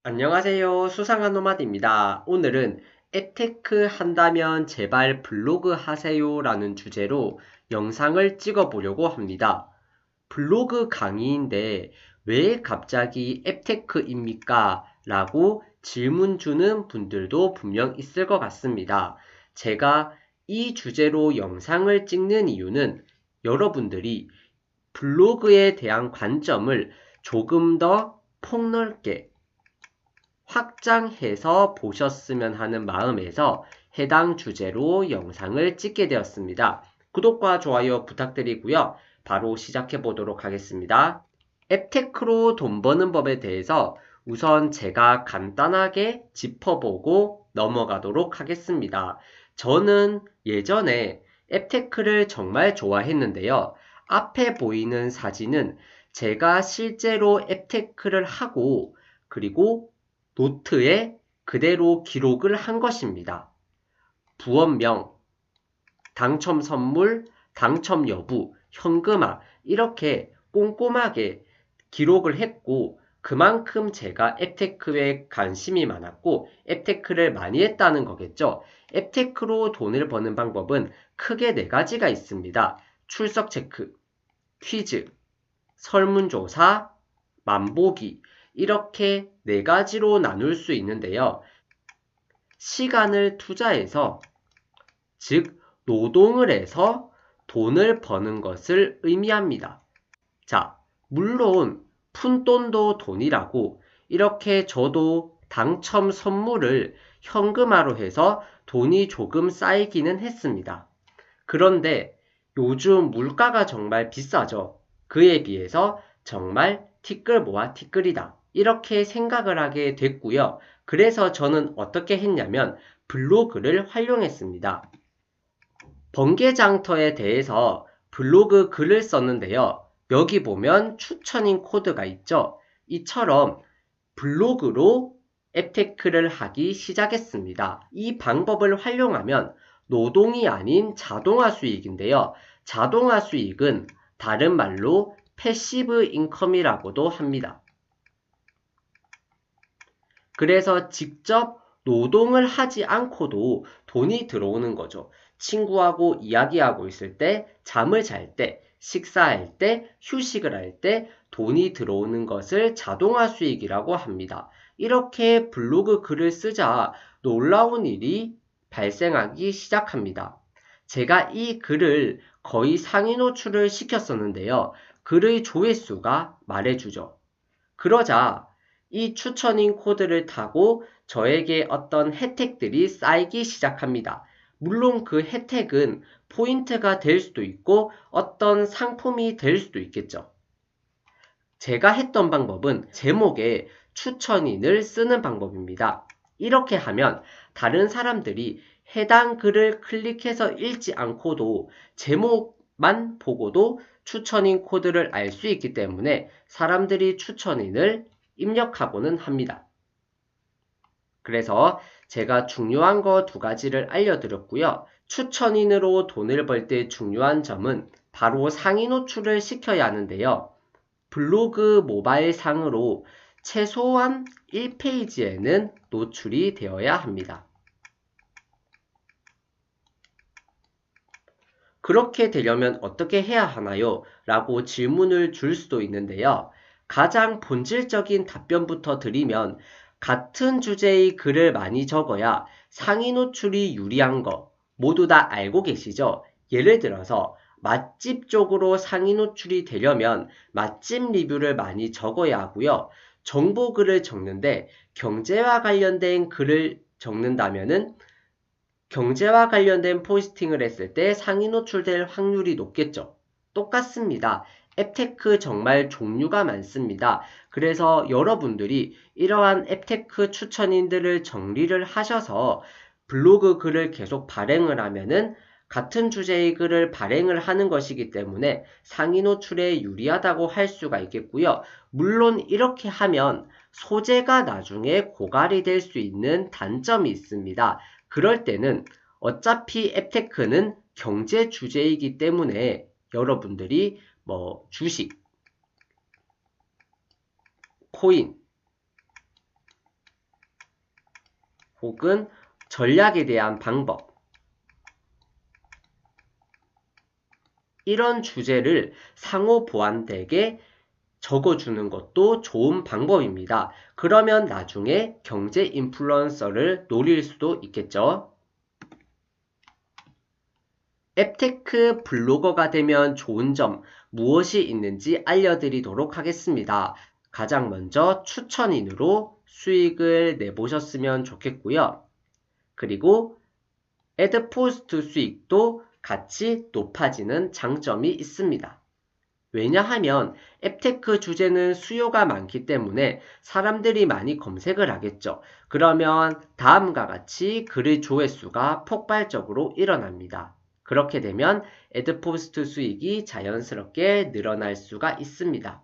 안녕하세요. 수상한 노마드입니다. 오늘은 앱테크 한다면 제발 블로그 하세요 라는 주제로 영상을 찍어 보려고 합니다. 블로그 강의인데 왜 갑자기 앱테크입니까? 라고 질문 주는 분들도 분명 있을 것 같습니다. 제가 이 주제로 영상을 찍는 이유는 여러분들이 블로그에 대한 관점을 조금 더 폭넓게 확장해서 보셨으면 하는 마음에서 해당 주제로 영상을 찍게 되었습니다. 구독과 좋아요 부탁드리고요. 바로 시작해 보도록 하겠습니다. 앱테크로 돈 버는 법에 대해서 우선 제가 간단하게 짚어보고 넘어가도록 하겠습니다. 저는 예전에 앱테크를 정말 좋아했는데요. 앞에 보이는 사진은 제가 실제로 앱테크를 하고 그리고 노트에 그대로 기록을 한 것입니다. 부업명, 당첨 선물, 당첨 여부, 현금화 이렇게 꼼꼼하게 기록을 했고 그만큼 제가 앱테크에 관심이 많았고 앱테크를 많이 했다는 거겠죠. 앱테크로 돈을 버는 방법은 크게 네 가지가 있습니다. 출석 체크, 퀴즈, 설문조사, 만보기 이렇게 네 가지로 나눌 수 있는데요. 시간을 투자해서, 즉 노동을 해서 돈을 버는 것을 의미합니다. 자, 물론 푼돈도 돈이라고 이렇게 저도 당첨 선물을 현금화로 해서 돈이 조금 쌓이기는 했습니다. 그런데 요즘 물가가 정말 비싸죠. 그에 비해서 정말 티끌 모아 티끌이다. 이렇게 생각을 하게 됐고요. 그래서 저는 어떻게 했냐면 블로그를 활용했습니다. 번개장터에 대해서 블로그 글을 썼는데요. 여기 보면 추천인 코드가 있죠. 이처럼 블로그로 앱테크를 하기 시작했습니다. 이 방법을 활용하면 노동이 아닌 자동화 수익인데요. 자동화 수익은 다른 말로 패시브 인컴이라고도 합니다. 그래서 직접 노동을 하지 않고도 돈이 들어오는 거죠. 친구하고 이야기하고 있을 때, 잠을 잘 때, 식사할 때, 휴식을 할 때 돈이 들어오는 것을 자동화 수익이라고 합니다. 이렇게 블로그 글을 쓰자 놀라운 일이 발생하기 시작합니다. 제가 이 글을 거의 상위 노출을 시켰었는데요. 글의 조회수가 말해주죠. 그러자 이 추천인 코드를 타고 저에게 어떤 혜택들이 쌓이기 시작합니다. 물론 그 혜택은 포인트가 될 수도 있고 어떤 상품이 될 수도 있겠죠. 제가 했던 방법은 제목에 추천인을 쓰는 방법입니다. 이렇게 하면 다른 사람들이 해당 글을 클릭해서 읽지 않고도 제목만 보고도 추천인 코드를 알 수 있기 때문에 사람들이 추천인을 입력하고는 합니다. 그래서 제가 중요한 거 두 가지를 알려드렸고요. 추천인으로 돈을 벌 때 중요한 점은 바로 상위 노출을 시켜야 하는데요. 블로그 모바일 상으로 최소한 1페이지에는 노출이 되어야 합니다. 그렇게 되려면 어떻게 해야 하나요? 라고 질문을 줄 수도 있는데요. 가장 본질적인 답변부터 드리면 같은 주제의 글을 많이 적어야 상위 노출이 유리한 거 모두 다 알고 계시죠? 예를 들어서 맛집 쪽으로 상위 노출이 되려면 맛집 리뷰를 많이 적어야 하고요. 정보 글을 적는데 경제와 관련된 글을 적는다면은 경제와 관련된 포스팅을 했을 때 상위 노출될 확률이 높겠죠. 똑같습니다. 앱테크 정말 종류가 많습니다. 그래서 여러분들이 이러한 앱테크 추천인들을 정리를 하셔서 블로그 글을 계속 발행을 하면은 같은 주제의 글을 발행을 하는 것이기 때문에 상위 노출에 유리하다고 할 수가 있겠고요. 물론 이렇게 하면 소재가 나중에 고갈이 될 수 있는 단점이 있습니다. 그럴 때는 어차피 앱테크는 경제 주제이기 때문에 여러분들이 주식, 코인, 혹은 전략에 대한 방법, 이런 주제를 상호 보완되게 적어주는 것도 좋은 방법입니다. 그러면 나중에 경제 인플루언서를 노릴 수도 있겠죠. 앱테크 블로거가 되면 좋은 점 무엇이 있는지 알려드리도록 하겠습니다. 가장 먼저 추천인으로 수익을 내보셨으면 좋겠고요. 그리고 애드포스트 수익도 같이 높아지는 장점이 있습니다. 왜냐하면 앱테크 주제는 수요가 많기 때문에 사람들이 많이 검색을 하겠죠. 그러면 다음과 같이 글의 조회수가 폭발적으로 일어납니다. 그렇게 되면 애드포스트 수익이 자연스럽게 늘어날 수가 있습니다.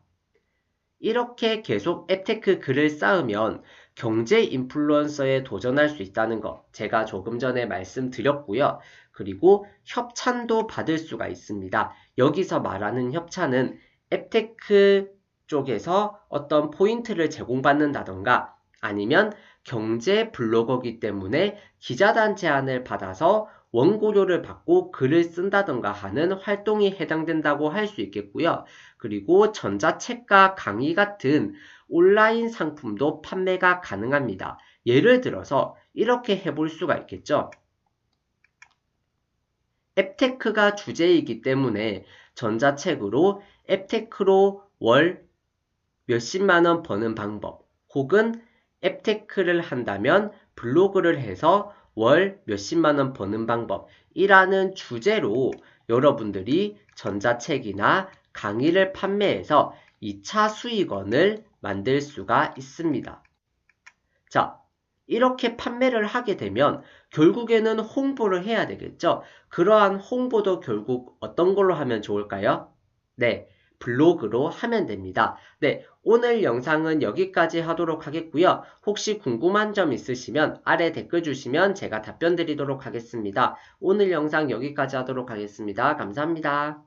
이렇게 계속 앱테크 글을 쌓으면 경제 인플루언서에 도전할 수 있다는 거 제가 조금 전에 말씀드렸고요. 그리고 협찬도 받을 수가 있습니다. 여기서 말하는 협찬은 앱테크 쪽에서 어떤 포인트를 제공받는다던가 아니면 경제 블로거기 때문에 기자단 제안을 받아서 원고료를 받고 글을 쓴다던가 하는 활동이 해당된다고 할 수 있겠고요. 그리고 전자책과 강의 같은 온라인 상품도 판매가 가능합니다. 예를 들어서 이렇게 해볼 수가 있겠죠. 앱테크가 주제이기 때문에 전자책으로 앱테크로 월 몇십만원 버는 방법, 혹은 앱테크를 한다면 블로그를 해서 월 몇십만원 버는 방법이라는 주제로 여러분들이 전자책이나 강의를 판매해서 2차 수익원을 만들 수가 있습니다. 자, 이렇게 판매를 하게 되면 결국에는 홍보를 해야 되겠죠? 그러한 홍보도 결국 어떤 걸로 하면 좋을까요? 네, 블로그로 하면 됩니다. 네, 오늘 영상은 여기까지 하도록 하겠고요. 혹시 궁금한 점 있으시면 아래 댓글 주시면 제가 답변 드리도록 하겠습니다. 오늘 영상 여기까지 하도록 하겠습니다. 감사합니다.